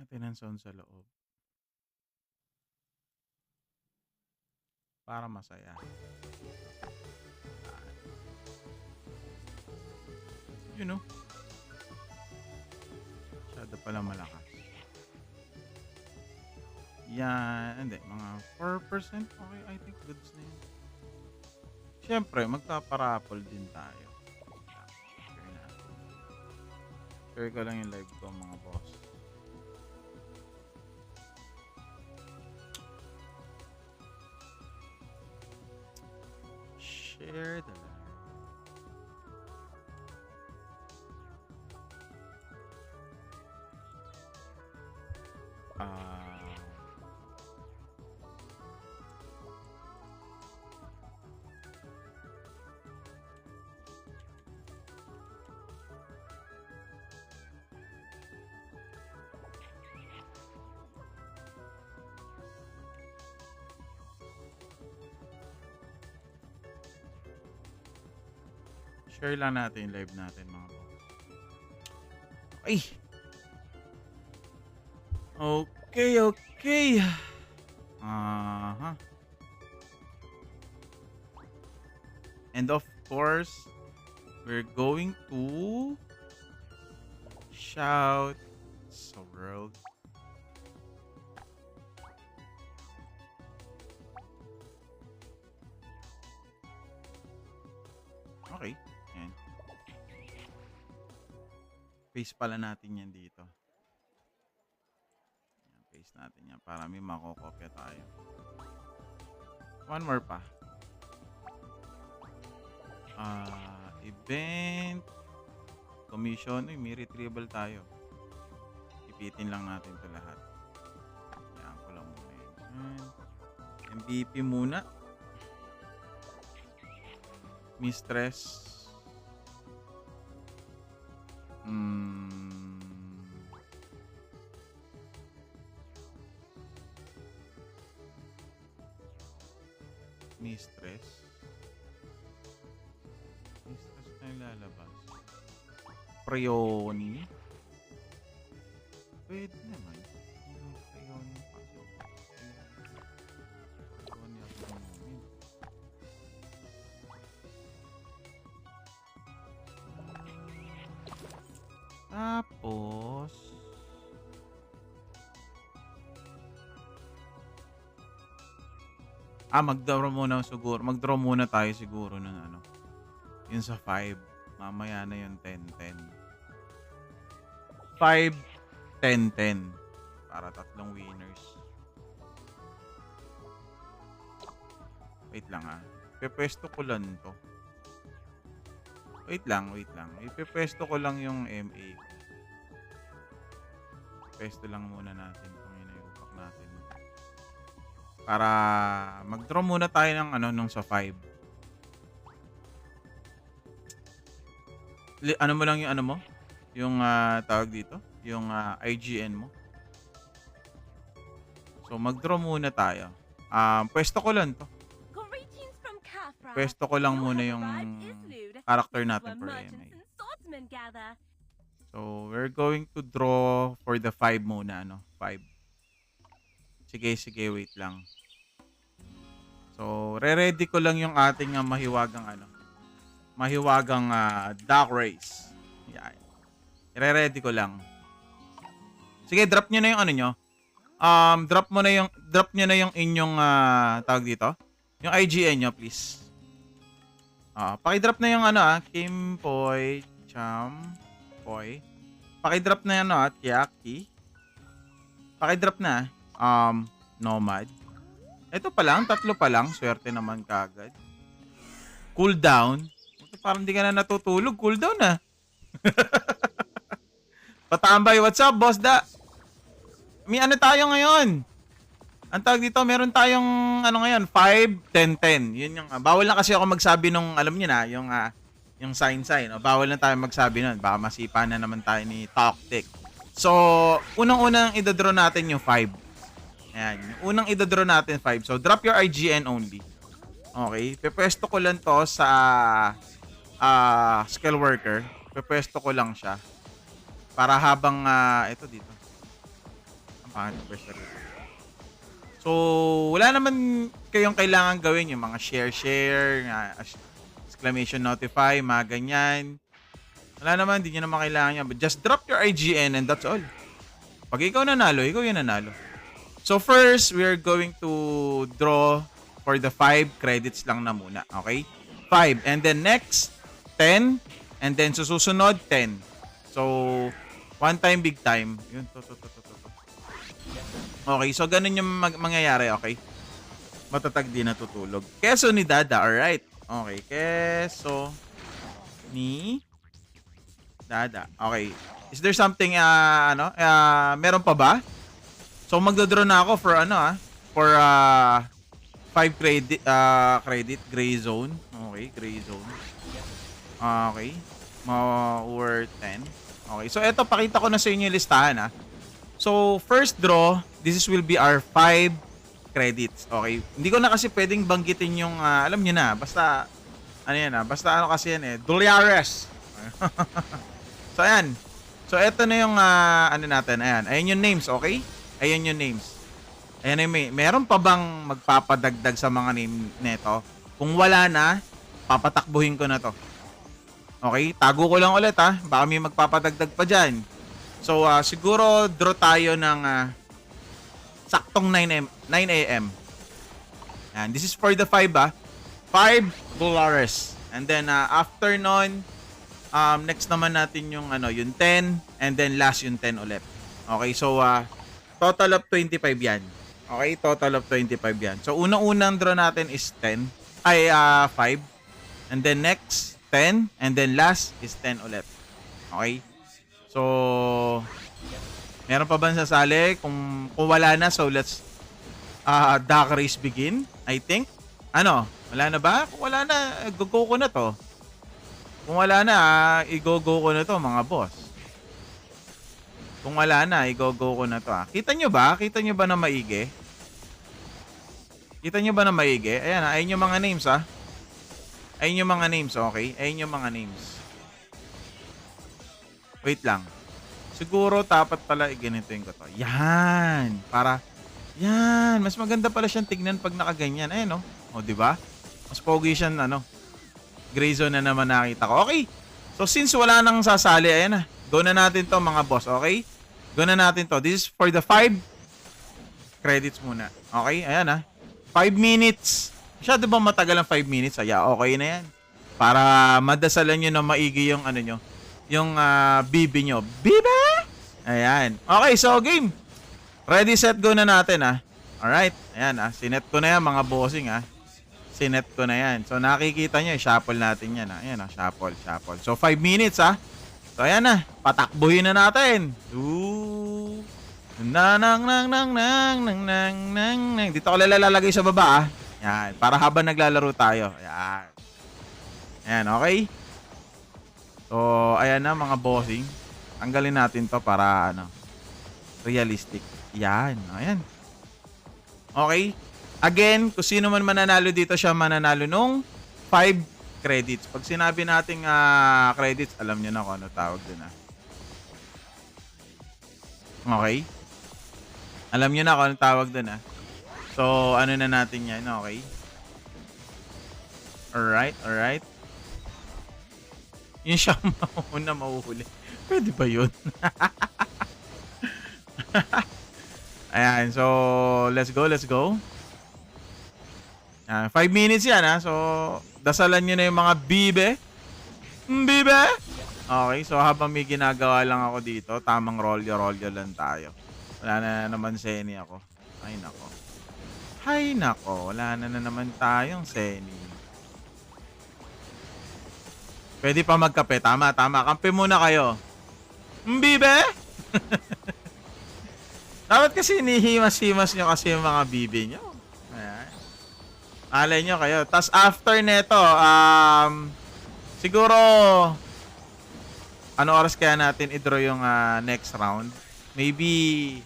natin ng sound sa loob para masaya. You know, masyado pala malakas. Yan, hindi, mga 4%, okay, I think goods na yun. Siyempre, magpaparapol din tayo. Share natin. Share ko lang yung live ko, mga boss. Share the live. Share lang natin yung live natin, mga boss. Ay! Okay, okay. And of course, we're going to shout sa world. Okay. Yan. Paste pala natin yan dito. Yan, paste natin yan para may makokopya tayo. One more pa. Event. Commission. Uy, may retrieval tayo. Ipitin lang natin ito lahat. Yan ko lang muna yun. MVP muna. Mistress. Mistress. Mistress na yung lalabas. Prioni. Pwede naman. Prioni pa. Prioni ako namin. Tapos mag-draw muna siguro. Mag-draw muna tayo siguro ng ano. Yun sa 5. Mamaya na yung 10-10. 5, 10-10. Para tatlong winners. Wait lang Ipepwesto ko lang to. Wait lang. Ipepwesto ko lang yung MA. Pwesto lang muna natin kung inayupak natin. Para mag-draw muna tayo ng nung sa 5. Ano mo lang yung mo? Yung tawag dito? Yung IGN mo. So mag-draw muna tayo. Pwesto ko lang to. Pwesto ko lang muna yung character natin for MA. So we're going to draw for the 5 muna, 5. Sige, wait lang. So, re-ready ko lang yung ating mahiwagang Dark Race. Yan. Re-ready ko lang. Sige, drop nyo na yung nyo. Drop nyo na yung inyong tawag dito. Yung IGN nyo, please. Paki-drop na yung Kimpoy, Champoy. Paki-drop na yan Kyaki. Paki-drop na. Nomad. Ito pa lang, 3 pa lang. Swerte naman kagad. Cooldown. Parang di ka na natutulog. Cooldown na. Patambay, what's up, boss da? May tayo ngayon? Ang tawag dito, meron tayong ngayon, 5, 10, 10. Yun yung, bawal na kasi ako magsabi nung, alam niyo na, yung sign. Bawal na tayo magsabi nun. Baka masipa na naman tayo ni Tactic. So, unang-unang idadraw natin yung 5. Ayan. Yung unang idadraw natin 5. So, drop your IGN only. Okay. Pepwesto ko lang to sa skill worker. Pepwesto ko lang siya. Para habang, ito dito. Pangit ang first rate. So, wala naman kayong kailangan gawin yung mga share, exclamation notify, mga ganyan. Wala naman, hindi nyo naman kailangan yan. But just drop your IGN and that's all. Pag ikaw nanalo, ikaw yung nanalo. So first, we are going to draw for the 5 credits lang na muna. Okay? 5. And then next, 10. And then susunod, 10. So, one time, big time. Yun, to. Okay, so ganun yung mangyayari, okay? Matatag din natutulog. Keso ni Dada, alright. Okay, keso ni Dada. Okay. Is there something, meron pa ba? So, magdodraw na ako for for 5 credit, gray zone. Okay, gray zone. Okay. Worth 10. Okay, so eto, pakita ko na sa inyo yung listahan, ha. So, first draw, this will be our 5 credits. Okay. Hindi ko na kasi pwedeng banggitin yung, alam nyo na, basta, basta kasi yan Doliares. So, ayan. So, eto na yung, natin. Ayan. Ayan yung names, okay? Ayan yung names. Ayan yung meron pa bang magpapadagdag sa mga name neto? Kung wala na, papatakbuhin ko na to. Okay? Tago ko lang ulit, ha? Baka may magpapadagdag pa dyan. So, siguro draw tayo ng saktong 9 a.m. And this is for the 5, $5. And then, after nun, next naman natin yung, yung 10. And then, last yung 10 ulit. Okay, so, total of 25 yan. Okay, total of 25 yan. So, unang-unang draw natin is 10. 5. And then, next, 10. And then, last is 10 ulit. Okay? So, meron pa ba sasali? Kung wala na, so let's duck race begin, I think. Wala na ba? Kung wala na, go ko na to. Kung wala na, i-go-go ko na to, mga boss. Kung wala na, i-go-go ko na to. Kita nyo ba? Kita nyo ba na maigi? Kita nyo ba na maigi? Ayan, ayun yung mga names, Ayun yung mga names, okay? Ayun yung mga names. Wait lang. Siguro dapat pala iganituin ko to. Yan. Yan. Mas maganda pala siyang tignan pag nakaganyan. Ayan, O, di ba? Mas pogi siya, gray zone na naman nakita ko. Okay. So, since wala nang sasali, ayan na. Go na natin to, mga boss. Okay? Go na natin to. This is for the 5 credits muna. Okay? Ayan, 5 minutes. Masyado ba matagal ang 5 minutes? Okay na yan. Para madasalan nyo na maigi yung nyo. Yung bibi nyo. Bibi! Ayan. Okay, so game. Ready, set, go na natin, Alright. Ayan, sinet ko na yan, mga bossing, Sinet ko na yan. So, nakikita nyo, shuffle natin yan, Ayan, shuffle. So, 5 minutes, So, ayan na. Patakbuhin na natin. Ooh. Nang. Dito ko lalagay sa baba, Ayan. Para habang naglalaro tayo. Ayan. Ayan, okay? So, ayan na mga bossing. Tanggalin natin to para realistic. Yan, ayan. Okay. Again, kung sino man mananalo dito, siya mananalo nung 5 credits. Pag sinabi nating credits, alam niyo na kung ano tawag dun, Okay? Alam niyo na kung ano tawag dun, So, ano na natin yan, okay? Alright. Yung siya mauna mahuhuli. Pwede ba yun? Ayan, so let's go. 5 minutes yan, So, dasalan nyo na yung mga bibe. Bibe! Okay, so habang may ginagawa lang ako dito, tamang rolyo lang tayo. Wala na naman seni ako. Ay nako, wala na naman tayong seni. Pwede pa magkape. Tama. Kampe muna kayo. Bibe? Dapat kasi inihimas-himas nyo kasi yung mga bibe nyo. Ayan. Alay nyo kayo. Tapos after neto, siguro, ano oras kaya natin i-draw yung next round? Maybe,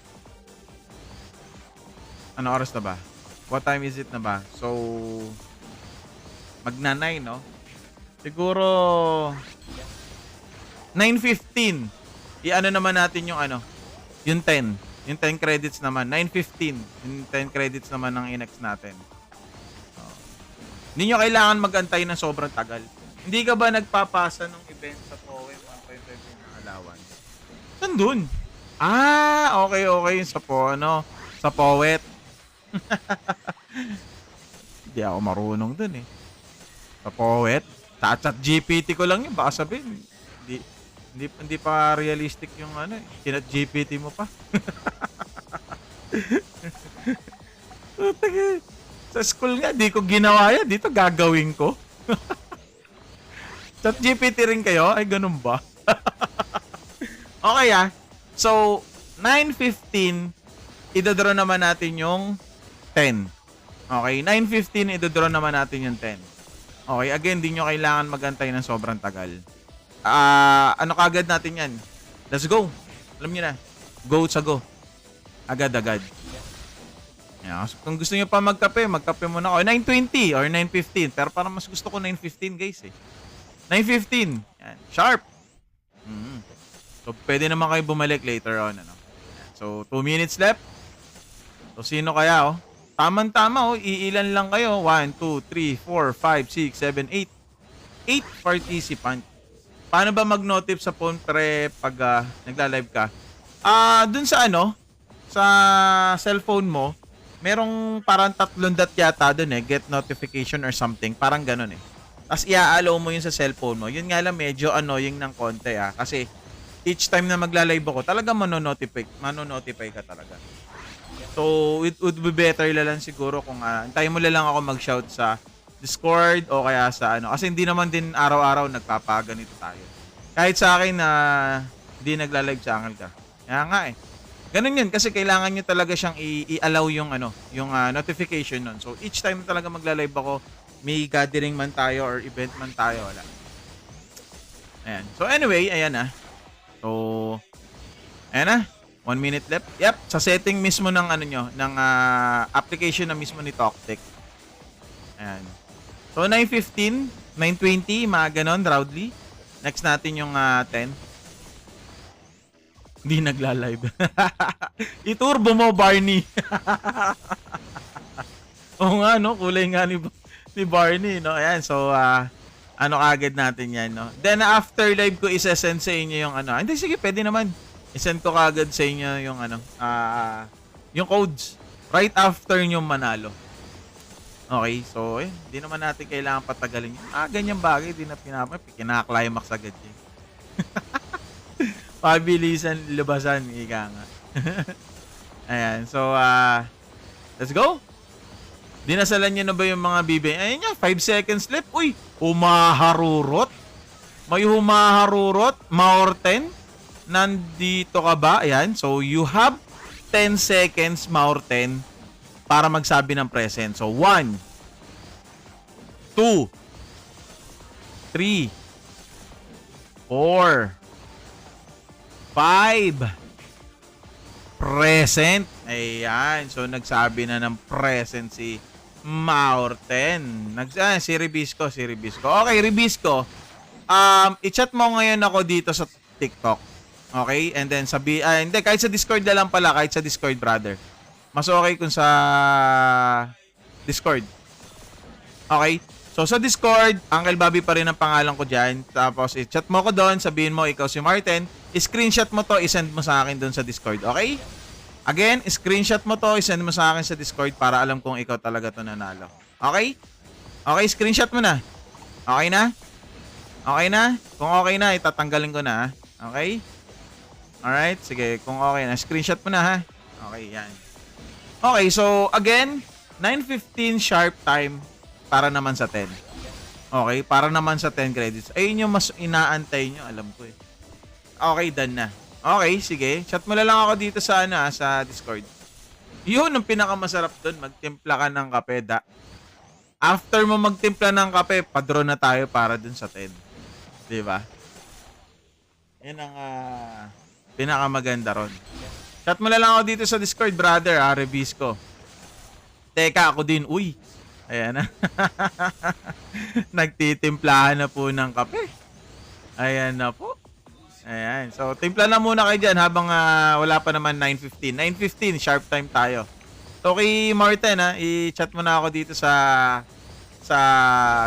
ano oras na ba? What time is it na ba? So, magna-9, no? Siguro 9:15. I-ano naman natin yung yung 10. Yung 10 credits naman. 9:15. Yung 10 credits naman ng inex natin. Hindi nyo kailangan mag-antay ng sobrang tagal. Hindi ka ba nagpapasa ng event sa POE 1.5 ng allowance? Saan dun? Ah, okay. Yung sa sa POET. Hindi ako marunong dun eh. Sa POET. Sa chat GPT ko lang yun. Baka sabihin, hindi pa realistic yung chat GPT mo pa. Sa school nga, di ko ginawa yan. Dito gagawin ko. Chat GPT rin kayo? Ay, ganun ba? Okay So, 9:15, idodraw naman natin yung 10. Okay, 9:15, idodraw naman natin yung 10. Okay, again, di nyo kailangan magantay ng sobrang tagal. Ano kagad natin yan? Let's go. Alam nyo na. Go sa go. Agad-agad. Yeah, so kung gusto nyo pa magkape muna ako. 9:20 or 9:15. Pero parang mas gusto ko 9:15 guys eh. 9:15. Yan. Sharp. So, pwede naman kayo bumalik later on. So, 2 minutes left. So, sino kaya Tama-tama iilan lang kayo. 1, 2, 3, 4, 5, 6, 7, 8. 8 participant. Paano ba mag-notif sa phone pre pag nagla-live ka? Dun sa sa cellphone mo, merong parang 3 dot yata dun get notification or something. Parang ganun eh. Tapos i-allow mo yun sa cellphone mo. Yun nga lang medyo annoying ng konti kasi each time na magla-live ako, talaga mano-notify ka talaga. So, it would be better lang siguro kung antayin mo lang ako mag-shout sa Discord o kaya sa kasi hindi naman din araw-araw nagpapaganito tayo. Kahit sa akin na hindi nagla-live sa Angal ka. Kaya nga Ganun yun kasi kailangan nyo talaga siyang i-allow yung yung notification nun. So, each time talaga magla-live ako, may gathering man tayo or event man tayo, wala. Ayan. So, anyway, ayan So, ayan 1 minute left. Yep, sa setting mismo ng ng application na mismo ni TalkTech. Ayan. So, 9:15, 9:20, mga ganon, Roundly. Next natin yung 10. Hindi nagla-live. I-turbo mo, Barney. Oo nga, kulay nga ni Barney, Ayan, so, kagad natin yan, Then, after live ko, isa-send sa inyo yung Hindi, sige, pwede naman. I-send ko kagad sa inyo yung yung codes right after nyo manalo. Okay, so hindi naman natin kailangan patagalin yun. Ganyang bagay, di na kinaklimax agad yun. Pabilisan, labasan, ika nga. Ayan, so let's go. Dinasalan nyo na ba yung mga bibig? Ayan nga, 5 seconds left. Uy, humaharurot. May humaharurot. Maorten. Nandito ka ba? Ayan. So, you have 10 seconds, Maorten, para magsabi ng present. So, 1, 2, 3, 4, 5. Present. Ayan. So, nagsabi na ng present si Maorten. Si Ribisco. Okay, Ribisco. I-chat mo ngayon ako dito sa TikTok. Okay? And then hindi, kahit sa Discord na lang pala, kahit sa Discord, brother. Mas okay kung sa Discord. Okay? So, sa Discord, Uncle Bobby pa rin ang pangalan ko dyan. Tapos, i-chat mo ko doon, sabihin mo, ikaw si Martin. I-screenshot mo to, i-send mo sa akin doon sa Discord. Okay? Again, screenshot mo to, i-send mo sa akin sa Discord para alam kong ikaw talaga to nanalo. Okay? Okay, screenshot mo na. Okay na? Okay na? Kung okay na, itatanggalin ko na. Okay? Alright, sige. Kung okay na, screenshot mo na Okay, yan. Okay, so again, 9:15 sharp time para naman sa 10. Okay, para naman sa 10 credits. Ayun yung mas inaantay nyo, alam ko Okay, done na. Okay, sige. Chat mo na lang ako dito sa sa Discord. Yun ang pinakamasarap doon, magtimpla ka ng kape. After mo magtimpla ng kape, padro na tayo para dun sa 10. 'Di ba? Yan ang pinakamaganda ron. Chat mo na lang ako dito sa Discord, brother, Rebisco. Teka, ako din. Uy. Ayan na. Nagtitimplahan na po ng kape. Ayan na po. Ayan. So, timpla na muna kayo dyan habang wala pa naman 9:15. 9:15, sharp time tayo. So, kay Martin, i-chat mo na ako dito sa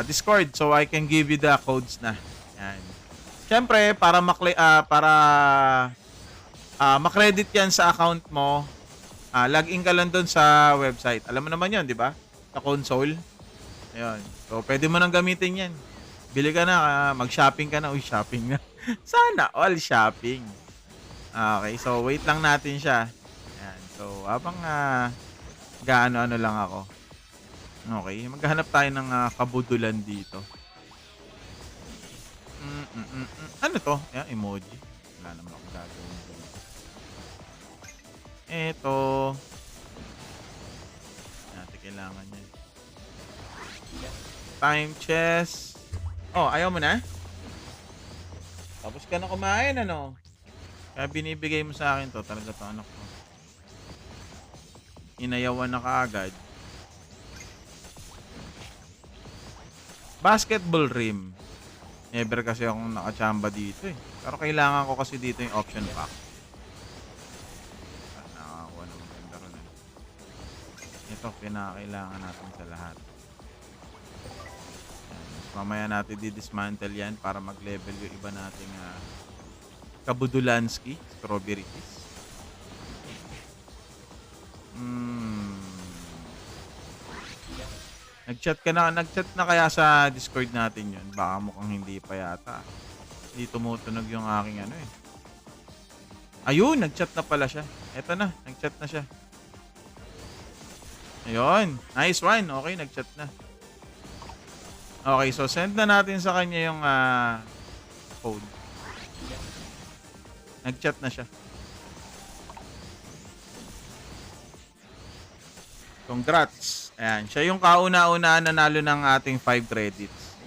Discord so I can give you the codes na. Ayan. Siyempre, makredit yan sa account mo, login ka lang doon sa website. Alam mo naman yun, di ba? Sa console. Ayun. So, pwede mo nang gamitin yan. Bili ka na, mag-shopping ka na. Uy, shopping na. Sana all shopping. Okay, so wait lang natin siya. Ayan. So, habang gaano-ano lang ako. Okay, maghanap tayo ng kabudulan dito. Ano to? Ayan, emoji. Wala naman ako gagawin dito. Eto. Natin kailangan yan. Time chess. Oh, ayaw mo na? Tapos ka na kumain, ano? Kaya binibigay mo sa akin to. Talaga to, anak ko. Inayawan na kaagad. Basketball rim. Never kasi akong nakachamba dito eh. Pero kailangan ko kasi dito yung option pack. Nakakuha na maganda ron eh. Ito, pinakailangan natin sa lahat. Mamaya natin di-dismantle yan para mag-level yung iba nating Kabudulanski, strawberry kiss. Nag-chat na kaya sa Discord natin yun? Baka mukhang hindi pa yata. Hindi tumutunog yung aking ano eh. Ayun, nag-chat na pala siya. Eto na, nag-chat na siya. Ayun, nice one. Okay, nag-chat na. Okay, so send na natin sa kanya yung code. Nag-chat na siya. Congrats. Ayan, siya yung kauna-una nanalo ng ating 5 credits.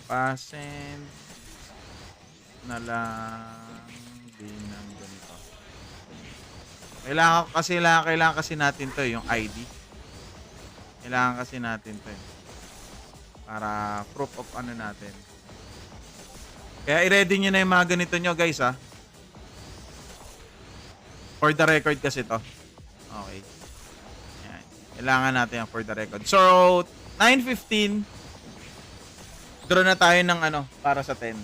Pa-send na lang din ng ganito. Kailangan kasi natin to yung ID. Kailangan kasi natin to para proof of ano natin. Kaya i-ready nyo na yung mga ganito nyo guys For the record kasi to. Okay. Ayan. Kailangan natin yan for the record. So, 9:15. Draw na tayo ng para sa 10.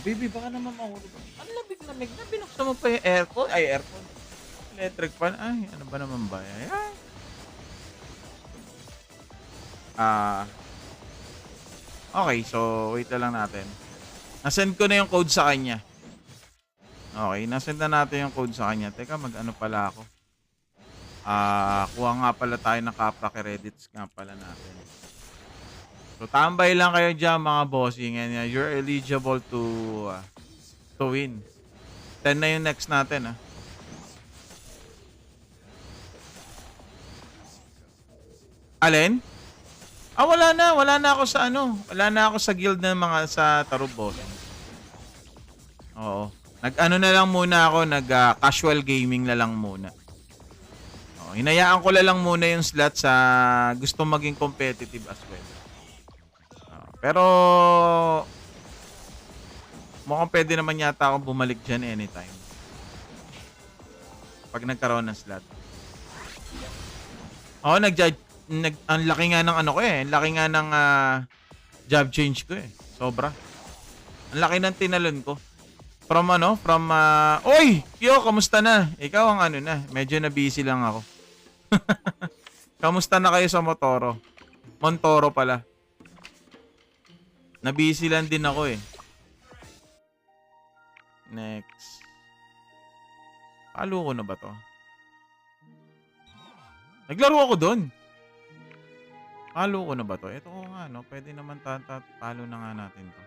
Baby, baka naman mahulog. Ang lamig na. Binuksan mo pa yung aircon. Ay, aircon. Electric fan. Ay, ano ba naman ba? Ayan. Okay, so wait na lang natin. Nasend ko na yung code sa kanya. Okay, nasend na natin yung code sa kanya. Teka, mag-ano pala ako. Kuha nga pala tayo ng Kappa credits nga pala natin. So, tambay lang kayo dyan mga bossing. And you're eligible to win. 10 na yung next natin Alin? Wala na. Wala na ako sa Wala na ako sa guild ng mga sa Tarub bossing. Oo. Nag-ano na lang muna ako. Casual gaming na lang muna. Hinayaan ko lang muna yung slot sa gusto maging competitive as well. Pero mukhang pwede naman yata akong bumalik dyan anytime. Pag nagkaroon ng slot. Ang laki nga ng Ang laki nga ng job change ko Sobra. Ang laki ng tinalon ko. Oy! Kyo, kamusta na? Ikaw ang medyo na busy lang ako. Kamusta na kayo sa Montoro pala. Na-busy lang din ako Next. Palo ko na ba to? Naglaro ako doon. Palo ko na ba to? Ito ko nga pwede naman palo na nga natin to.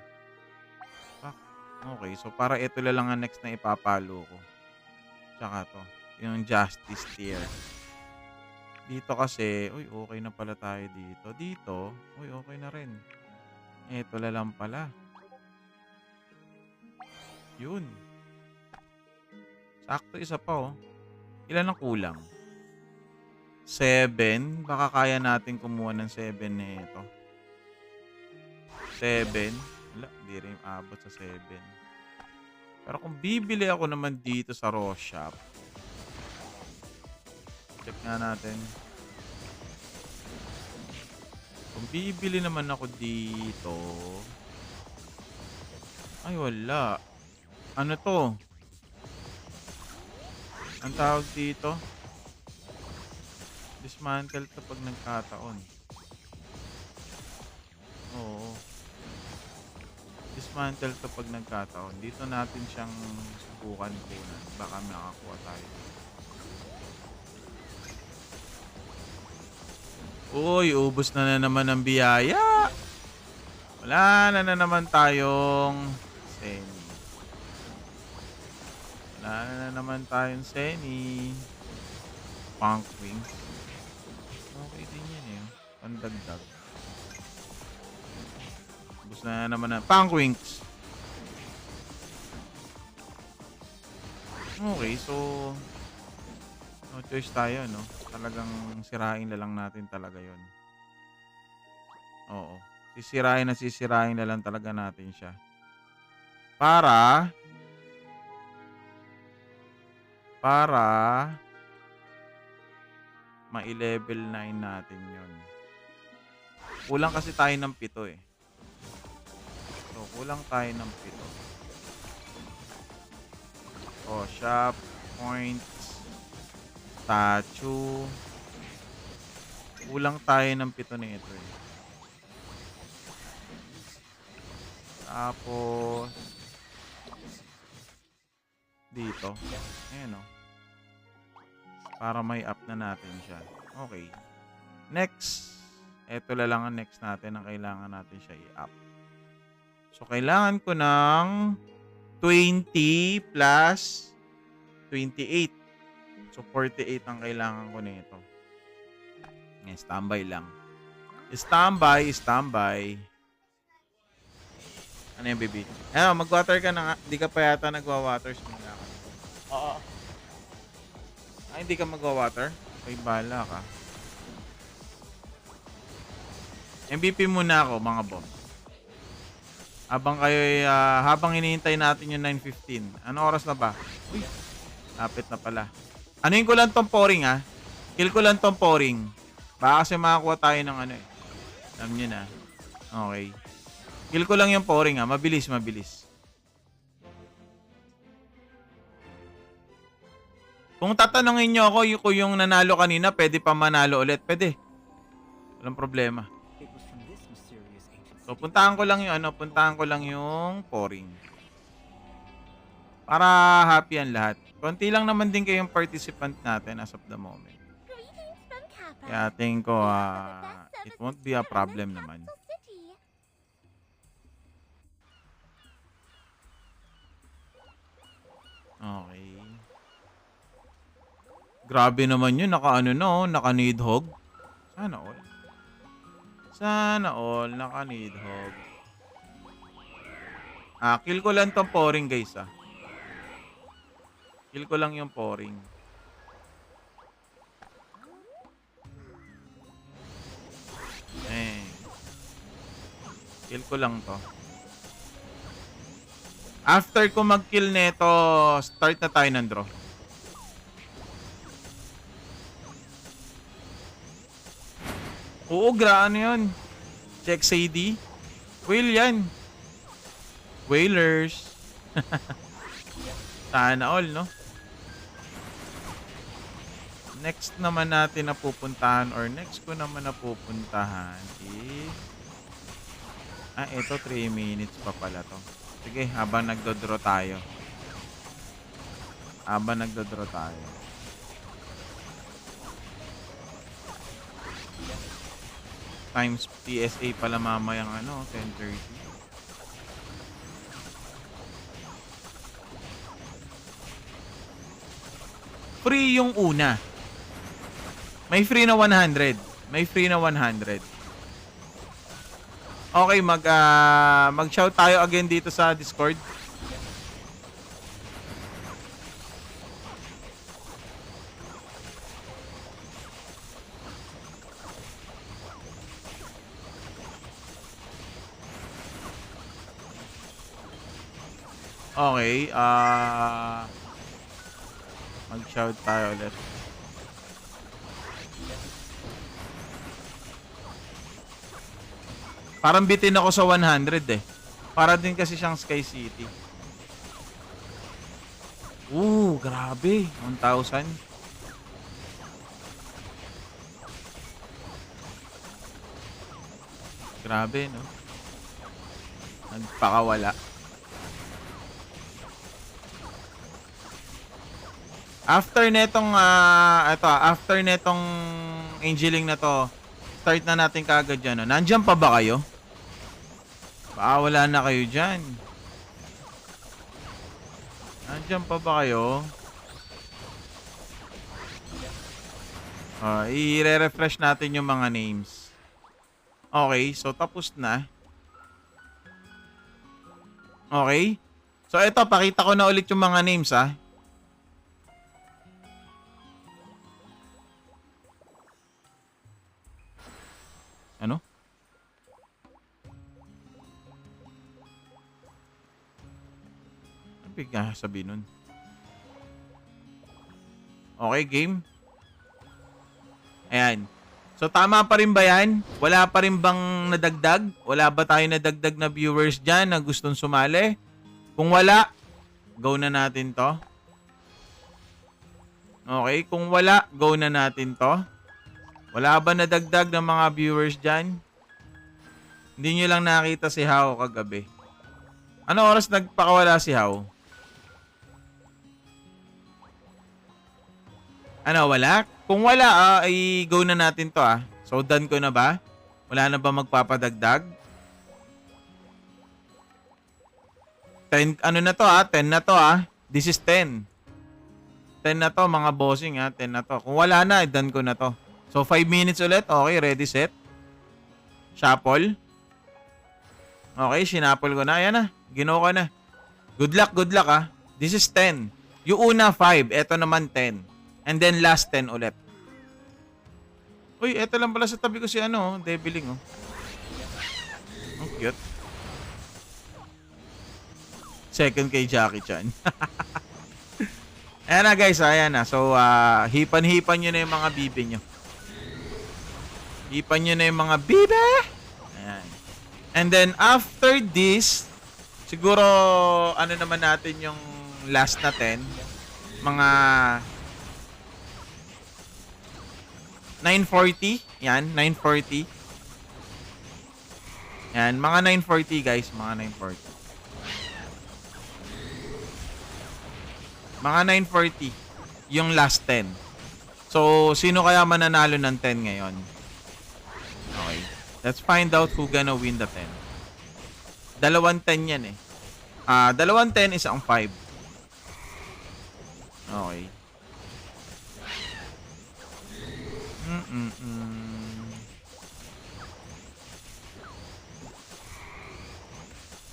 Okay, so para ito lang ang next na ipapalo ko. Tsaka to. Yung Justice tier. Dito kasi, okay na pala tayo dito. Dito, okay na rin. Ito lang pala. Yun. Sakto isa pa Ilan ang kulang? 7. Baka kaya natin kumuha ng 7 nito. 7. Wala, di rin abot sa 7. Pero kung bibili ako naman dito sa raw shop, check nga natin. Kung bibili naman ako dito, ay wala. Ano to? Ang tawag dito? Dismantle to pag nagkataon. Oo. Dismantle to pag nagkataon. Dito natin siyang subukan kunan. Baka makakuha tayo. Uy, ubos na naman ang biyaya. Wala na naman tayong Seni. Wala na naman tayong Seni. Punk Wings. Okay din yan eh. Pandagdag. Ubos na naman ang Punk Wings. Okay, so no choice tayo, no? Talagang sirain na lang natin talaga yon. Oo. Sisirain na lang talaga natin siya. Para ma-level 9 natin yon. Kulang kasi tayo ng 7 eh. So, kulang tayo ng 7. Oh, shop, points, statue. Kulang tayo ng 7 na ito eh. Tapos dito. Ayan o. Para may up na natin siya. Okay. Next. Ito lang ang next natin ang kailangan natin siya i-up. So, kailangan ko ng 20 plus 28. So, 48 ang kailangan ko nito. Standby lang. Standby. Ano yung baby? Mag-water ka na nga. Hindi ka pa yata nagwa-water. Simula ka. Oo. Hindi ka magwa-water? Okay, bala ka. MVP muna ako, mga bomb. Habang hinihintay natin yung 9:15. Ano oras na ba? Uy, lapit na pala. Anuin ko lang tong pouring ha. Kill ko lang tong pouring. Baka kasi makakuha tayo ng ano eh. Alam nyo na. Okay. Kill ko lang yung pouring ha. Mabilis. Kung tatanungin nyo ako yung nanalo kanina, pwede pa manalo ulit. Pwede. Walang problema. So, puntahan ko lang yung pouring. Para happy ang lahat. Konti lang naman din kayong participant natin as of the moment. Kaya tingin ko, it won't be a problem naman. Okay. Grabe naman yun. Naka-needhog. Sana all. Naka-needhog. Kill ko lang tong pouring guys Kill ko lang yung pouring. Kill ko lang to. After ko mag-kill neto, start na tayo ng draw. Oo, ano yun? Check CD. Whale yan. Whalers. Sana all, no? Next naman natin na pupuntahan or next ko naman na pupuntahan is ito 3 minutes pa pala to. Sige, habang nagdodraw tayo. Times PSA pala mamayang 10:30. Free yung una. May free na 100. Okay, mag-shout tayo again dito sa Discord. Okay, mag-shout tayo ulit. Parang bitin ako sa 100 eh. Para din kasi siyang Sky City. Grabe. 1,000. Grabe, no? Nagpakawala. After netong angeling na to, start na natin kaagad dyan. No? Nandiyan pa ba kayo? Baka wala na kayo dyan. Nandiyan pa ba kayo? I-refresh natin yung mga names. Okay, so tapos na. Okay. So ito, pakita ko na ulit yung mga names ha. Ano? Ano bigla sabihin nun? Okay, game. Ayan. So tama pa rin ba yan? Wala pa rin bang nadagdag? Wala ba tayo nadagdag na viewers dyan na gustong sumali? Kung wala, go na natin to. Okay, kung wala, go na natin to. Wala ba nadagdag ng mga viewers dyan? Hindi nyo lang nakita si How kagabi. Ano oras nagpakawala si How? Ano, wala? Kung wala, ay go na natin to ah. So, done ko na ba? Wala na ba magpapadagdag? 10, ano na to ah? 10 na to ah. This is 10. 10 na to mga bossing ah. 10 na to. Kung wala na, done ko na to. So, 5 minutes ulit. Okay, ready, set. Shuffle. Okay, sinapol ko na. Ayan na. Ginawa ko na. Good luck ah. This is 10. Yung una 5. Ito naman 10. And then last 10 ulit. Uy, eto lang pala sa tabi ko si ano, Deviling oh. Ang cute. Second kay Jackie Chan. Ayan na guys, ayan na. So, hipan-hipan nyo na yung mga bibe nyo. Hipan nyo na yung mga bibe. Ayan. And then after this, siguro ano naman natin yung last na 10. Mga 940. Yan, 940. Yan, mga 940 guys, mga 940. Mga 940 yung last 10. So, sino kaya mananalo ng 10 ngayon? Okay. Let's find out who gonna win the 10. Dalawang 10 yan eh. Dalawang 10 is ang 5. Okay.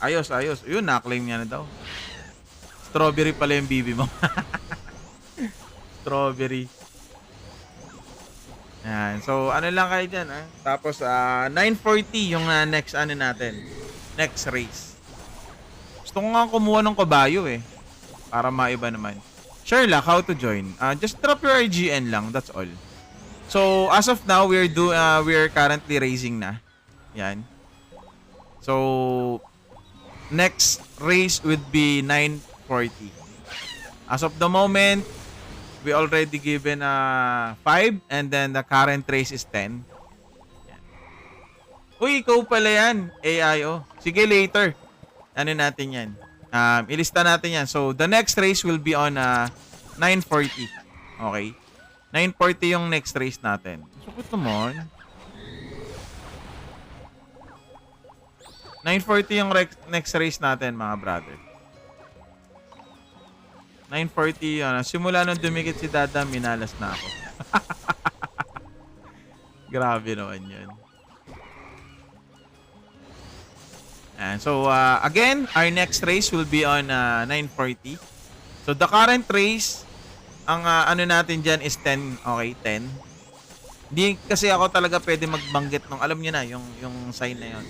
Ayos. Yun, na-claim niya na daw. Strawberry pala yung bibi mo. Strawberry. Yan. So, ano lang kayo dyan, ha? Tapos, 940 yung next ano natin. Next race. Gusto ko nga kumuha ng kabayo, eh. Para maiba naman. Sherlock, how to join? Just drop your IGN lang. That's all. So, as of now, we're currently racing na. Yan. So, next race would be 940. As of the moment, we already given 5 and then the current race is 10. Yan. Uy, ikaw pala yan. AIO. Sige, later. Ano natin yan? Ilista natin yan. So, the next race will be on 940. Okay? 940 yung next race natin. Sakit naman. 940 yung next race natin, mga brother. 940, simula nung dumikit si Dada, minalas na ako. Grabe naman yun. And so, again, our next race will be on 940. So, the current race, ang ano natin dyan is 10. Okay, 10. Hindi kasi ako talaga pwede magbanggit nung, alam nyo na, yung sign na yun.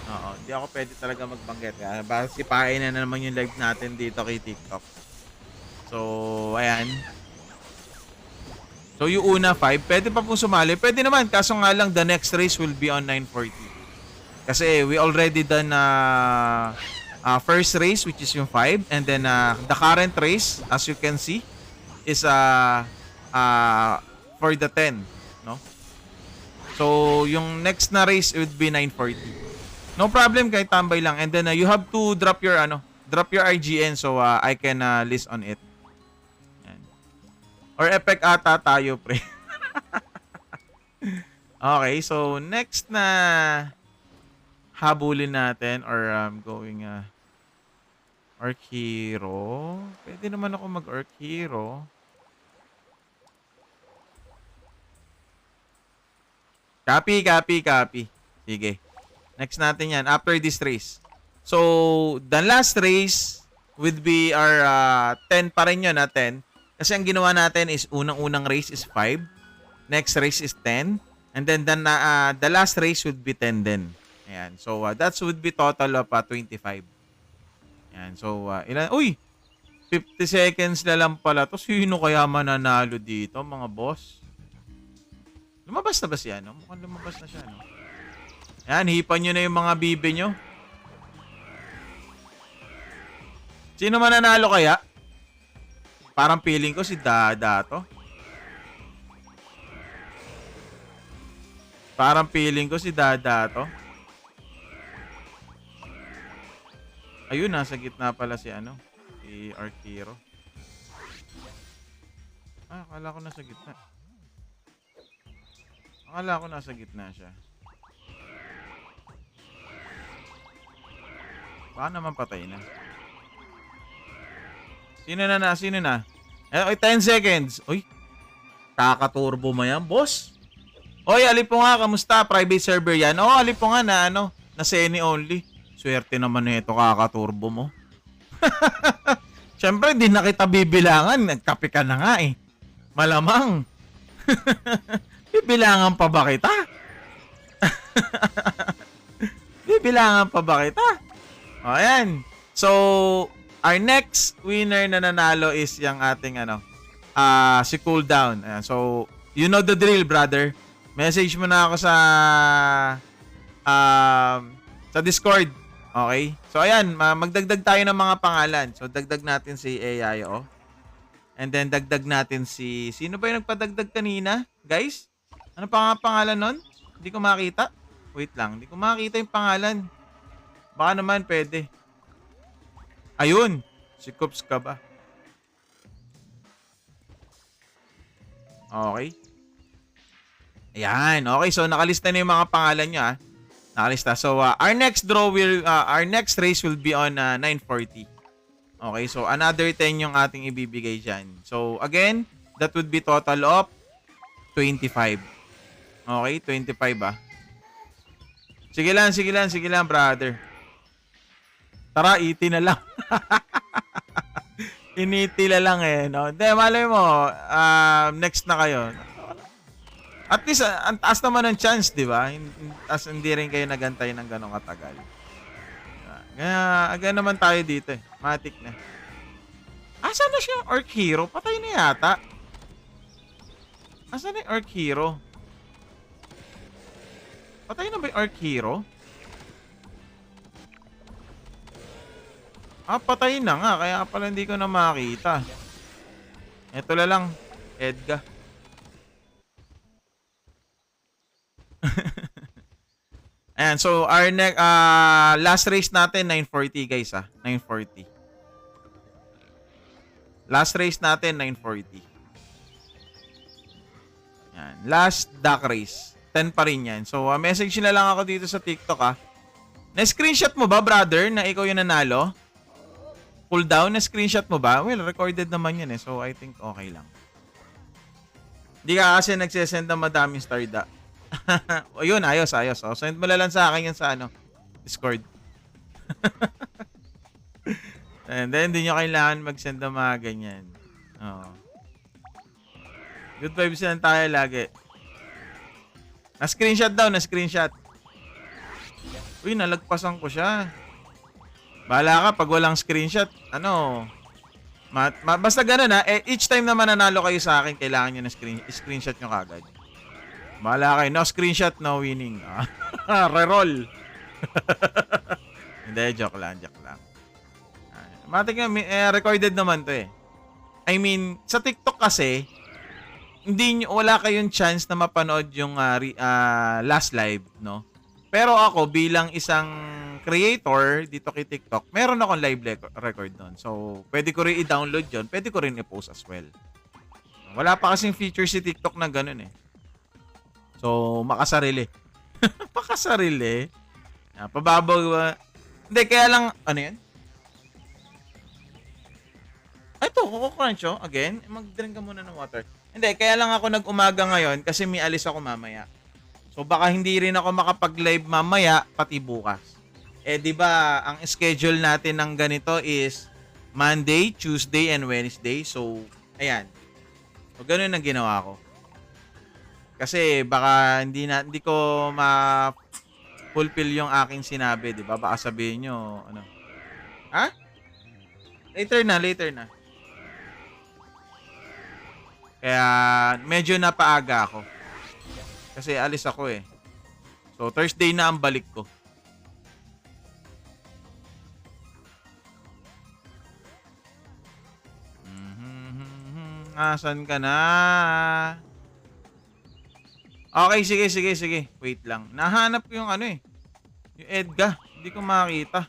Oo, hindi ako pwede talaga magbanggit. Baka sipain na naman yung live natin dito kay TikTok. So, ayan. So, yung una 5, pwede pa pong sumali. Pwede naman, kaso nga lang, the next race will be on 9:40. Kasi we already done first race, which is yung 5. And then, the current race, as you can see, is for the 10. No? So, yung next na race would be 9:40. No problem, kahit tambay lang. And then, you have to drop your, IGN so I can list on it. Yan. Or Epic ata tayo, pre. Okay, so next na habulin natin or going Orc Hero. Pwede naman ako mag-Orc Hero. Copy. Sige. Next natin yan. After this race. So, the last race would be our 10 pa rin yun, 10. Kasi ang ginawa natin is unang-unang race is 5. Next race is 10. And then the last race would be 10 din. Ayan. So, that would be total of 25. Ayan. So, ilan? Uy! 50 seconds na lang pala. To sino kaya mananalo dito, mga boss? Lumabas na ba siya, no? Mukhang lumabas na siya, no? Ayan, hipan nyo na yung mga bibe nyo. Sino mananalo kaya? Parang feeling ko si Dada to. Parang feeling ko si Dada to. Ayun, nasa gitna pala si si Arkiro. Akala ko nasa gitna. Akala ko nasa gitna siya. Baka naman patay na. Sino na? 10 seconds. Uy, kakaturbo mo yan, boss. Oy, Alipunga, kamusta? Private server yan. Oh, Alipunga na na semi only. Swerte naman nito, kakaturbo mo. Siyempre, di na kita bibilangan. Nagkape ka na nga eh. Malamang. Bibilangan pa ba kita? Bibilangan pa ba kita? O, ayan. So, our next winner na nanalo is yung ating si Cooldown. Ayan. So, you know the drill, brother. Message mo na ako sa Discord. Okay? So, ayan. Magdagdag tayo ng mga pangalan. So, dagdag natin si AIO. And then, dagdag natin si... Sino ba yung nagpadagdag kanina? Guys? Ano pa nga pangalan nun? Hindi ko makita. Wait lang. Hindi ko makita yung pangalan. Baka naman pwede. Ayun. Si Coops ka ba? Okay. Ayan. Okay. So, nakalista na yung mga pangalan nyo, Nakalista. So, our next race will be on 9:40. Okay. So, another 10 yung ating ibibigay dyan. So, again, that would be total of 25. Okay. 25, Sige lang, brother. Tara, iti na lang. Initila lang no? Hindi, malay mo, next na kayo. At least, ang taas naman ng chance, di ba? As hindi rin kayo nagantay ng ganong katagal. Kaya, aga naman tayo dito Matik na. Asan na siya? Orc Hero? Patay na yata. Asan na yung Orc Hero? Patay na ba yung Orc Hero? Patay na nga. Kaya pala hindi ko na makita. Ito na lang. Edga. Ayan. So, our last race natin, 9:40 guys 9:40. Last race natin, 9:40. Ayan. Last duck race. 10 pa rin yan. So, message na lang ako dito sa TikTok Na-screenshot mo ba, brother, na ikaw yung nanalo? Cooldown, na-screenshot mo ba? Well, recorded naman yan So, I think okay lang. Hindi ka kasi nagsesend ng madaming starda. O yun, ayos. Send mo lang sa akin yan sa Discord. And then, hindi nyo kailangan mag-send ng mga ganyan. Good vibes lang tayo lagi. Na-screenshot daw, na-screenshot. Uy, nalagpasan ko siya. Bahala ka pag walang screenshot. Ano? Basta ganun ha. Each time na mananalo kayo sa akin, kailangan nyo na screenshot nyo kagad. Bahala kayo. No screenshot, no winning. Reroll. Hindi, joke lang. Matik nga, recorded naman to eh. I mean, sa TikTok kasi, wala kayong chance na mapanood yung last live, no? Pero ako, bilang isang creator dito kay TikTok, meron akong live record doon. So, pwede ko rin i-download yun. Pwede ko rin i-post as well. Wala pa kasing feature si TikTok na ganun eh. So, makasarili. Makasarili. Pababaw. Hindi, kaya lang, ano yan? Ito, kukuncho. Again, mag-drink ka muna ng water. Hindi, kaya lang ako nag-umaga ngayon kasi may alis ako mamaya. So, baka hindi rin ako makapag-live mamaya, pati bukas. Di ba, ang schedule natin ng ganito is Monday, Tuesday, and Wednesday. So, ayan. So, ganun ang ginawa ko. Kasi baka hindi ko ma-fulfill yung aking sinabi, di ba? Baka sabihin nyo, ano? Ha? Later na. Kaya medyo napaaga ako. Kasi alis ako eh. So Thursday na ang balik ko. Asan ka na? Okay, sige. Wait lang. Nahanap ko yung ano eh. Yung Edgar. Hindi ko makita.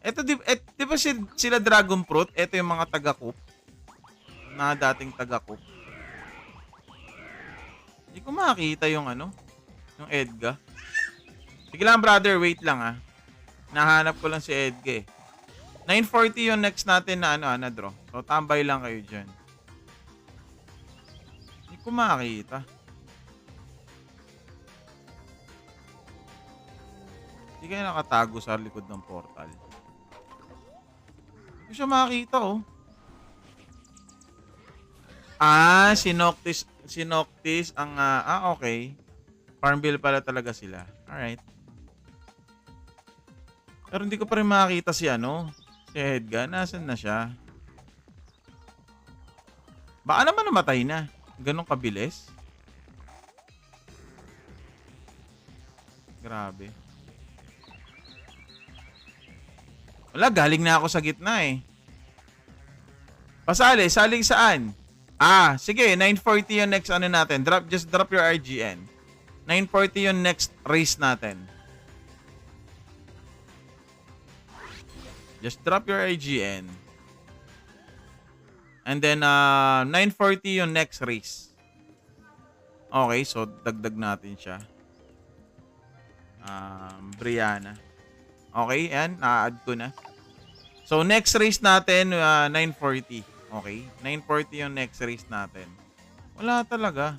Ito, di ba sila Dragon Fruit? Ito yung mga taga-coop. Na dating taga-coop. Hindi ko makita yung ano. Yung Edgar. Sige lang brother, wait lang ah. Nahanap ko lang si Edgar eh. 9:40 yung next natin na na draw. So tambay lang kayo dyan. Hindi ko makita. Hindi kayo nakatago sa likod ng portal. Hindi ko siya makita oh. Si Noctis ang okay. Farmville pala talaga sila. Alright. Pero hindi ko pa rin makita si si Edgar. Nasaan na siya? Baka naman namatay na. Ganong kabilis. Grabe. Wala, galing na ako sa gitna eh. Pasali, saling saan? Sige, 9:40 yung next natin. Just drop your RGN. 9:40 yung next race natin. Just drop your IGN. And then, 9:40 yung next race. Okay, so dagdag natin siya. Brianna. Okay, yan. Na-add ko na. So, next race natin, 9:40. Okay, 9:40 yung next race natin. Wala talaga.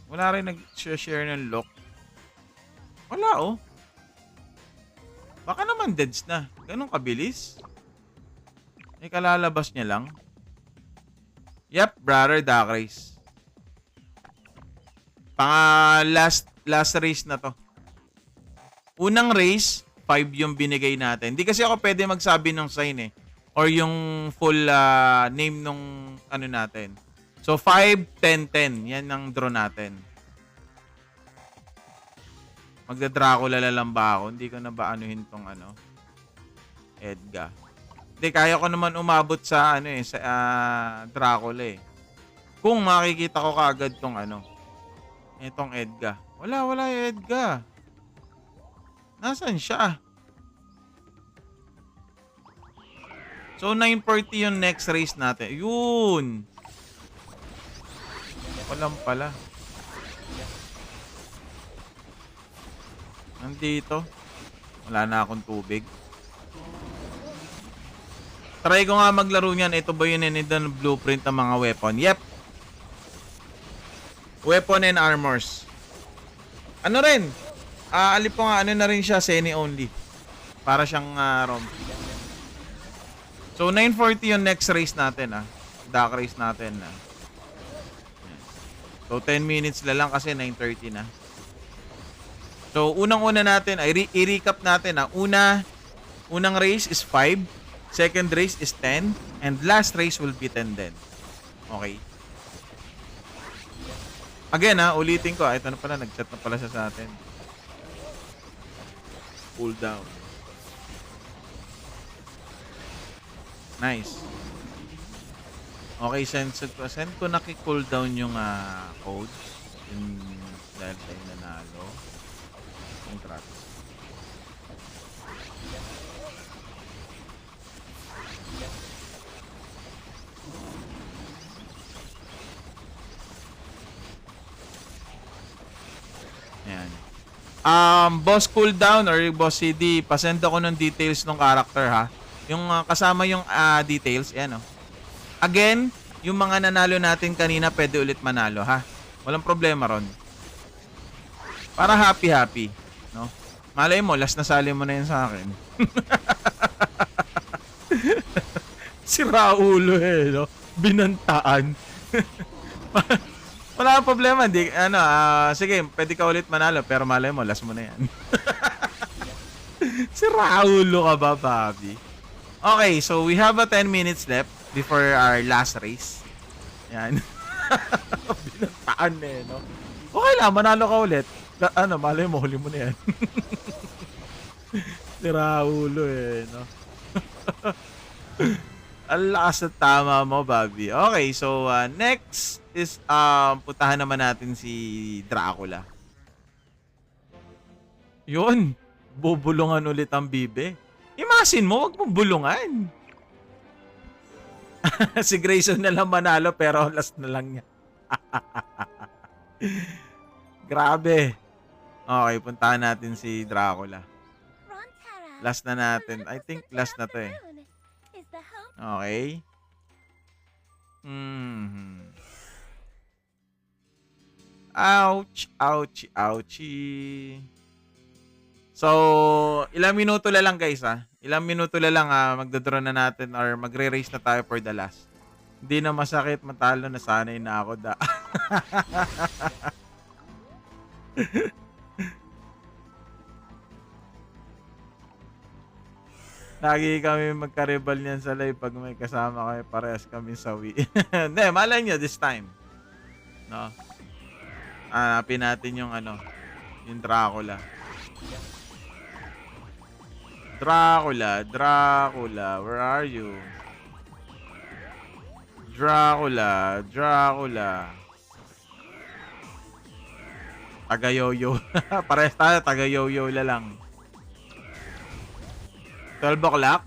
Wala rin nag-share ng lock. Wala oh. Baka naman deads na. Ganun kabilis. Kalalabas niya lang. Yep, brother, dark race. Last race na to. Unang race, 5 yung binigay natin. Hindi kasi ako pwede magsabi ng sign eh. Or yung full name nung natin. So, 5, 10, 10. Yan ang draw natin. Magda-Dracula lang ba ako? Hindi ko na ba anuhin tong Edgar. Hindi, kaya ko naman umabot sa sa Dracula eh. Kung makikita ko kaagad tong itong Edgar. Wala yung Edgar. Nasaan siya? So, 9:40 yung next race natin. Yun! Walang pala. Nandito. Wala na akong tubig. Try ko nga maglaro niyan. Ito ba yun yung blueprint ng mga weapon? Yep. Weapon and armors. Ano rin? Alip ko nga, na rin siya, semi-only. Para siyang ROM. So, 9:40 yung next race natin, Dark race natin, So, 10 minutes na lang kasi 9:30 na. So, unang-una natin, ay i-recap natin. Unang race is 5, second race is 10, and last race will be 10 din. Okay. Again ulitin ko. Ito na pala, nag-chat na pala siya sa atin. Cool down. Nice. Okay, send ko naki-cool down yung codes. Dahil tayo nanalo. Contract. Ayan. Boss cooldown or boss CD, pasend ako ng details ng character ha. Yung kasama yung details, ayan Again, yung mga nanalo natin kanina pwede ulit manalo ha. Walang problema ron. Para happy, no? Malay mo, last na sali mo na yun sa akin. Si Raulo no? Binantaan. Wala kang problema, sige, pwede ka ulit manalo pero malay mo, last mo na yan. Si Raulo ka ba, Bobby? Okay, so we have 10 minutes left before our last race. Yan. Binantaan no? Okay lang, manalo ka ulit. Malay mo, huli mo na yan. Si Raulo no? Ang lakas at tama mo, Bobby. Okay, so next is puntahan naman natin si Dracula. Yun, bubulungan ulit ang bibe. Imagine mo, wag mong bulungan. Si Grayson na lang manalo pero last na lang niya. Grabe. Okay, puntahan natin si Dracula. Last na natin. I think last na to eh. Okay. Ouch, ouch, ouchie. So, ilang minuto na lang guys Ilang minuto na lang magdodraw na natin or magre-race na tayo for the last. Hindi na masakit, matalo na sanay na ako Lagi kami magkaribal niyan sa live pag may kasama kami, parehas kami sawi. Hindi, malay nyo this time. No? Hanapin natin yung yung Dracula. Dracula, where are you? Dracula. Taga-yoyo. Parehas tayo, taga-yoyo la lang. 12 o'clock?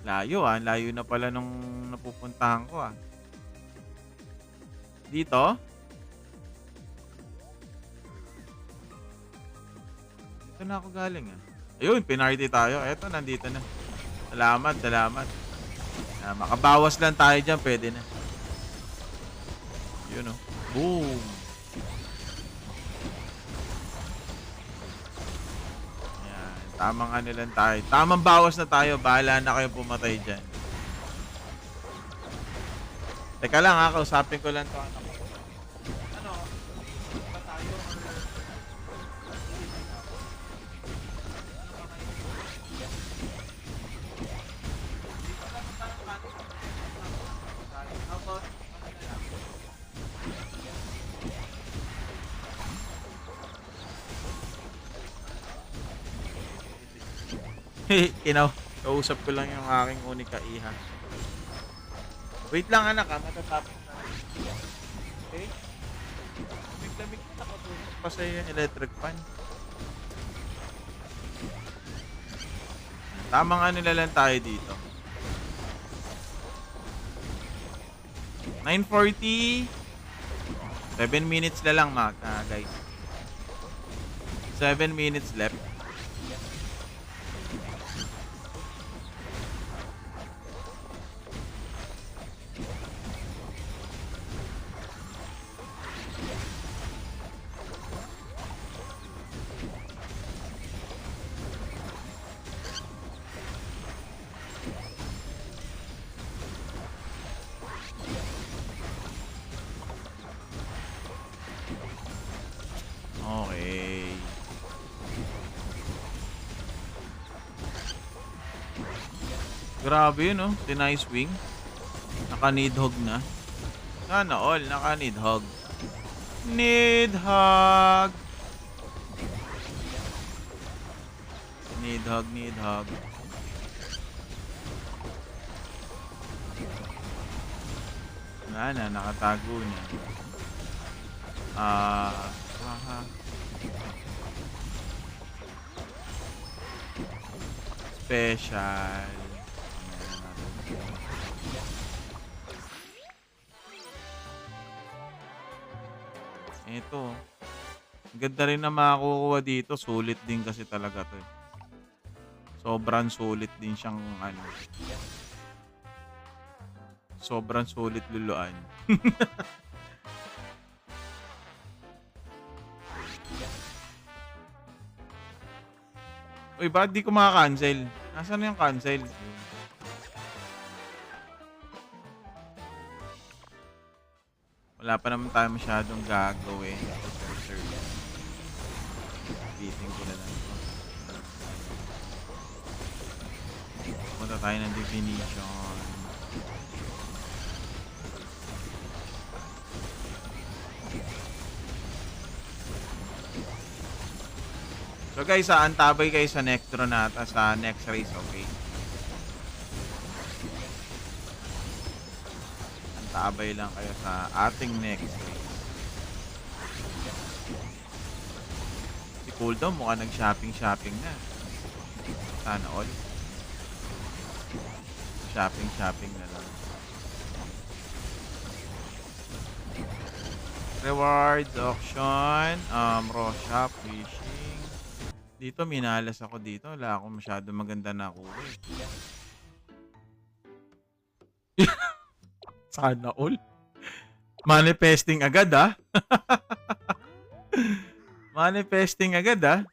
Layo layo na pala nung napupuntahan ko Dito? Dito na ako galing Ayun, pinarty tayo. Eto, nandito na. Salamat. Makabawas lang tayo dyan, pwede na. Yun Boom! Tamang lang tayo. Tamang bawas na tayo. Bahala na kayo pumatay dyan. Teka lang kausapin ko lang to anak ko. Ba tayo? Kausap ko lang yung aking unika iha. Wait lang anak matatapos na. Okay? Lamig na nakatutok pa sa yung electric fan. Tamang lang tayo dito. 9:40. 7 minutes na lang guys. 7 minutes left. Okay. Grabe yun, oh. Tinay swing. Naka-Nidhogg na. Sana all. Naka-Nidhogg. Nidhogg. Nidhogg, Nidhogg. Wala na. Nakatago niya. Special. Ito. Ang ganda rin na makakukuha dito. Sulit din kasi talaga to eh. Sobrang sulit din siyang ano. Sobrang sulit luluan. Uy, bakit di ko maka-cancel? Nasaan na yung cancel? Wala pa naman tayo masyadong gagawin. Beating ko na lang ito. Punta tayo ng definition. So guys, antabay kayo sa next draw na sa next race, okay? Antabay lang kayo sa ating next race. Si Cooldown mukha nag-shopping na. Sana all. Shopping na lang. Rewards, auction, raw shop, fishing. Dito, minalas ako dito. Wala akong masyado maganda na kuha eh. Sana all. Manifesting agad ah. Manifesting agad ah.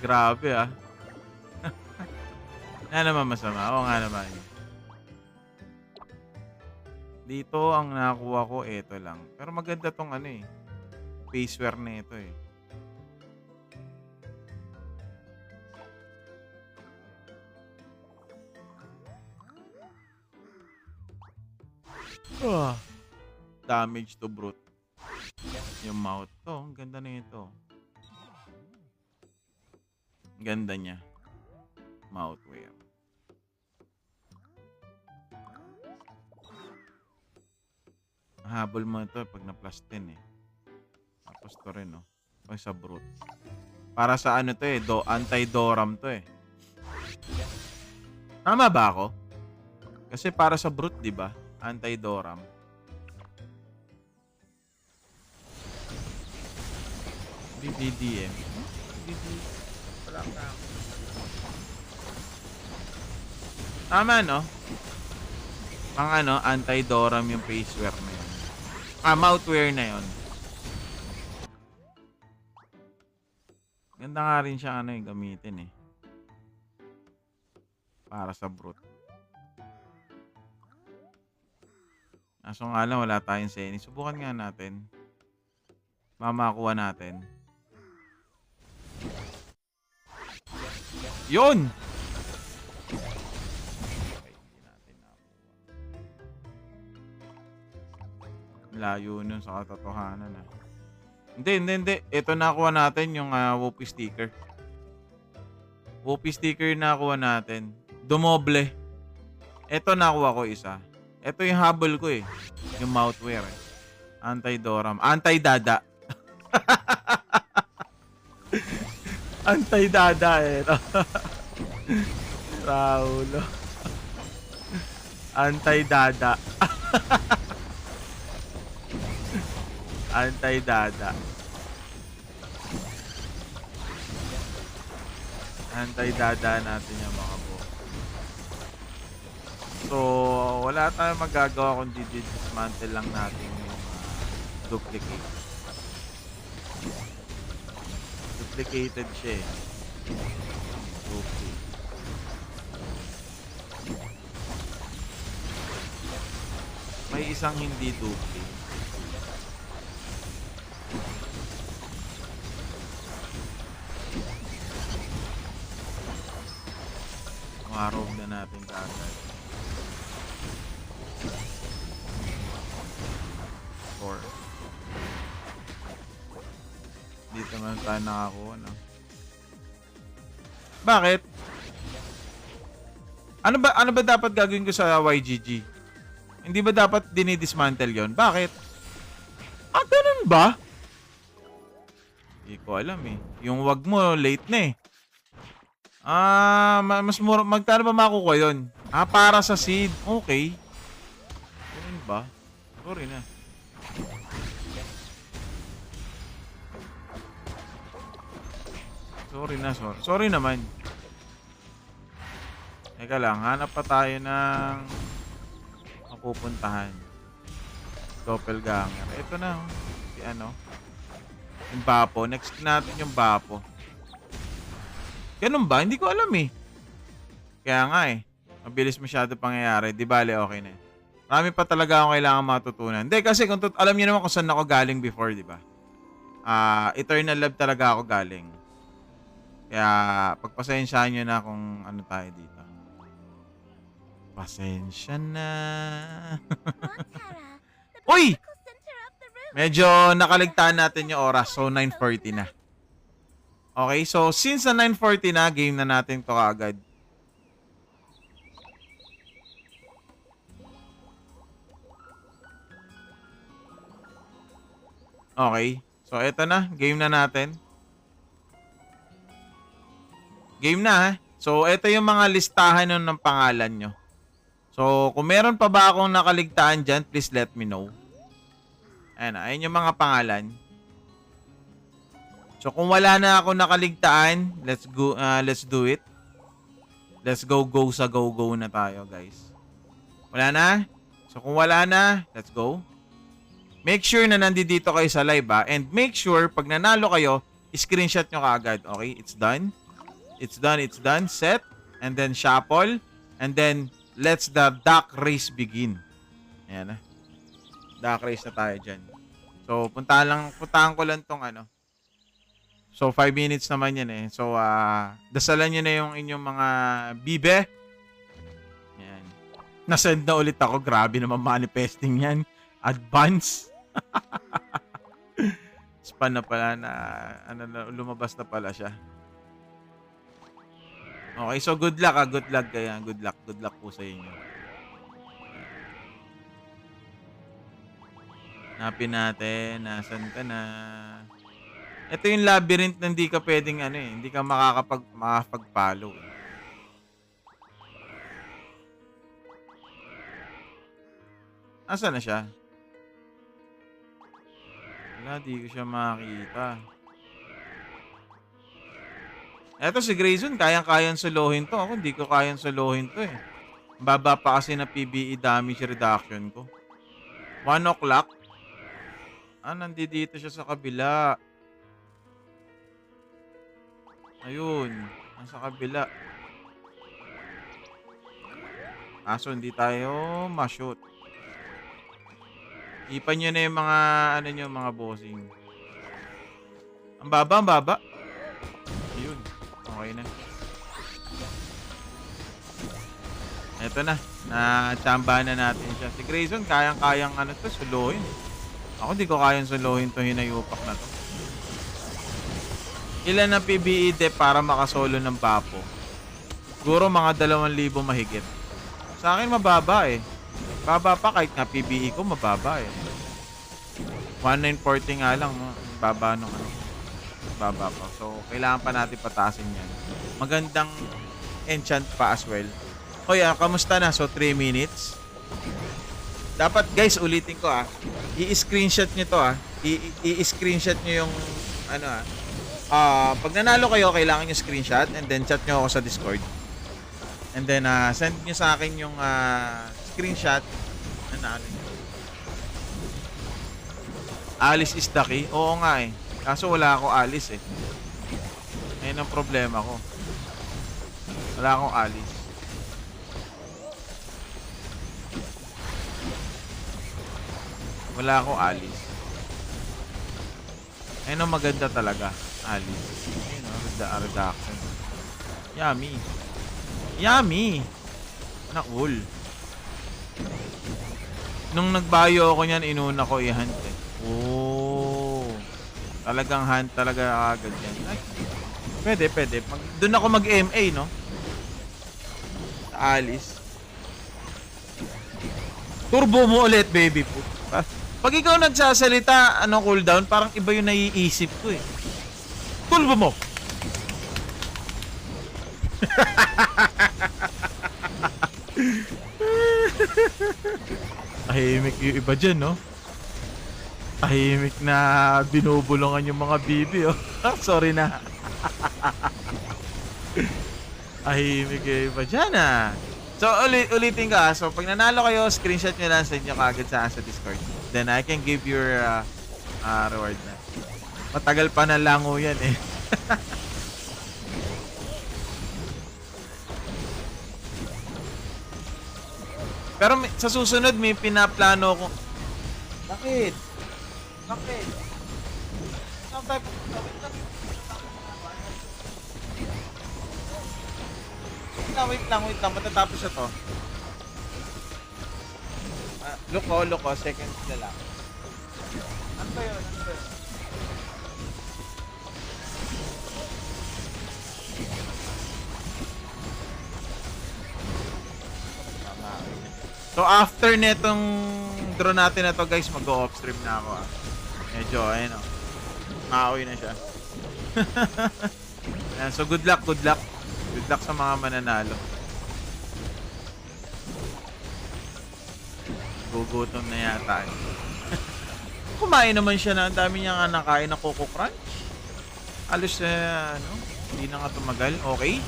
Grabe ah. Nga naman masama. Oo nga naman. Dito, ang nakakuha ko, ito lang. Pero maganda tong ano eh. Faceware na ito eh. Damage to brute. Yung mouth to. Ang ganda na ito. Ang ganda niya. Mouthwear. Habol mo ito pag na plus 10 eh. Tapos to rin no. O sa brute. Para sa ano to eh. Anti-Doram to eh. Tama ba ako? Kasi para sa brute di ba? Anti-Doram. BBDM. Wala ka. Tama no? Pang ano, anti-Doram yung faceware na yun. Mouthwear na yun. Ganda nga rin siya ano yung gamitin eh. Para sa brute. Aso nga lang wala tayong Senny. Subukan nga natin. Mamakuha natin. Yun! Layo nun sa katotohanan ah. Hindi. Ito nakuha natin yung Whoopee sticker. Whoopee sticker nakuha natin. Dumoble. Ito nakuha ko isa. Ito yung habol ko eh. Yung mouthwear eh. Anti-Doram. Anti-Dada. Anti-Dada eh. Raulo. Anti-Dada. Anti-Dada. Anti-Dada natin yung mga bo. So, wala tayong magagawa kundi dismantle lang natin yung duplicate. Duplicated siya eh. Okay. May isang hindi dupli. Marog na natin kaagad. 4. Dito naman tayo nakakuha, no? Bakit? Ano ba dapat gagawin ko sa YGG? Hindi ba dapat dinidismantle yon? Bakit? Ganun ba? Hindi ko alam eh. Yung wag mo, late na eh. Mas mura. Magkano ba makukuha yun? Para sa seed. Okay. Ganun ba? Sorry na. Sorry naman. Teka lang, hanap pa tayo ng mapupuntahan. Doppelganger. Ito na. Si ano? Yung Bapo. Next natin yung Bapo. Ganun ba? Hindi ko alam eh. Kaya nga eh. Mabilis masyado pangyayari. Di bale, okay na. Marami pa talaga akong kailangan matutunan. Hindi, kasi alam niyo naman kung saan ako galing before, di ba? Eternal Love talaga ako galing. Kaya, pagpasensyahan nyo na kung ano tayo dito. Pasensya na. Uy! Medyo nakaligtaan natin yung oras. So, 9:40 na. Okay, so since na 9:40 na, game na natin to kaagad. Okay, so eto na. Game na natin. Game na ha. So, eto yung mga listahan nun ng pangalan nyo. So, kung meron pa ba akong nakaligtaan dyan, please let me know. Ayan yung mga pangalan. So, kung wala na ako nakaligtaan, let's do it. Let's go sa go na tayo, guys. Wala na? So, kung wala na, let's go. Make sure na nandito kayo sa live, ha? And make sure, pag nanalo kayo, screenshot nyo kaagad. Okay? It's done. It's done. Set. And then, shuffle. And then, let's the duck race begin. Ayan, ha? Duck race na tayo dyan. So, puntahan ko lang tong ano. So, 5 minutes naman yan eh. So, dasalan nyo na yung inyong mga bibe. Yan. Nasend na ulit ako. Grabe naman manifesting yan. Advance. Span na pala na, lumabas na pala siya. Okay, so good luck Good luck kaya. Good luck po sa inyo. Hanapin natin. Nasaan ka na? Ito yung labyrinth na hindi ka pwedeng hindi ka makakapag-follow. Asa na siya? Wala, di ko siya makakita. Eto si Grayson, kayang-kayang solohin to. Ako hindi ko kayang solohin to eh. Baba pa kasi na PBE damage reduction ko. 1 o'clock? Nandito siya sa kabila. Ayun, nasa kabila. Kaso hindi tayo ma-shoot. Ipan nyo na yung mga, mga bossing. Ang baba. Ayun, okay na. Eto na, na-chamba na natin siya. Si Grayson, kayang-kayang suluhin. Ako di ko kayang suluhin to hinayupak na to. Ilan na PBE de para makasolo ng Bapo? Siguro mga 2,000 mahigit. Sa akin mababa eh. Baba pa kahit nga PBE ko mababa eh. 1940 nga lang. Baba nung baba pa. So, kailangan pa natin pataasin yan. Magandang enchant pa as well. Hoy, kamusta na? So, 3 minutes. Dapat guys, ulitin ko i-screenshot nyo to i-screenshot nyo yung pag nanalo kayo, kailangan nyo screenshot and then chat nyo ako sa Discord. And then, send nyo sa akin yung screenshot na naano nyo. Alice is the key? Oo nga eh. Kaso wala ako Alice eh. Ayun ang problema ko. Wala akong Alice. Wala ako Alice. Ayun ang maganda talaga. Alice. Ayun o, reduction. Yummy. Yummy! Na all. Nung nagbayo ako niyan, inuna ko i-hunt eh. Oh. Talagang hunt talaga agad yan. Ay, pwede. Doon ako mag-MA, no? Sa Alice. Turbo mo ulit, baby po. Pag ikaw nagsasalita, cooldown, parang iba yung naiisip ko eh. Turbo mo! Tahimik yung iba dyan, no? Tahimik na binubulungan yung mga bibi, oh. Sorry na. Tahimik yung iba dyan, ah. So, ulitin ka. So, pag nanalo kayo, screenshot nyo lang, send nyo kagad sa Discord. Then, I can give your reward na. Matagal pa na lango yan, eh. Pero sa susunod, may pinaplano ko. Bakit? Wait lang. Matatapos na to. Loko. Seconds na lang. Ano ba yun? So, after netong draw natin na to, guys, mag-off stream na ako. Medyo, ayun o. Maoy na siya. Ayan, so, good luck. Good luck sa mga mananalo. Gugutom na yata. Kumain naman siya na ang dami niya nga nakain na Coco Crunch. Alos hindi na nga tumagal. Okay.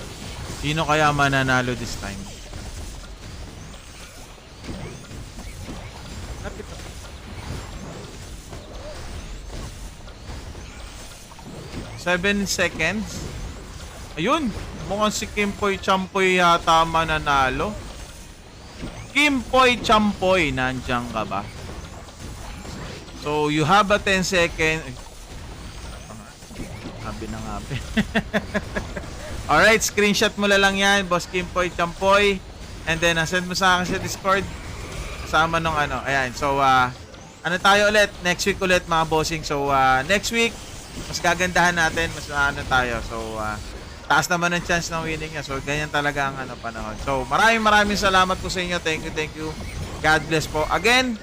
Sino kaya mananalo this time? 7 seconds. Ayun. Mukhang si Kimpoy Champoy yata mananalo. Kimpoy Champoy, nandiyan ka ba? So, you have a 10 second. Habi na nga. Alright, screenshot mo lang yan, Boss Kimpoy Champoy. And then, send mo sa akin sa Discord. Kasama nung Ayan, so, tayo ulit? Next week ulit, mga bossing. So, next week, mas gagandahan natin, mas tayo. So, taas naman ang chance ng winning niya. So, ganyan talaga ang panahon. So, maraming salamat po sa inyo. Thank you. God bless po. Again,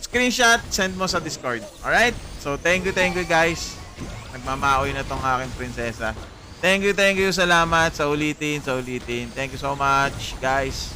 screenshot, send mo sa Discord. Alright? So, thank you guys. Nagmamaoy na tong aking prinsesa. Thank you. Salamat sa ulitin. Thank you so much, guys.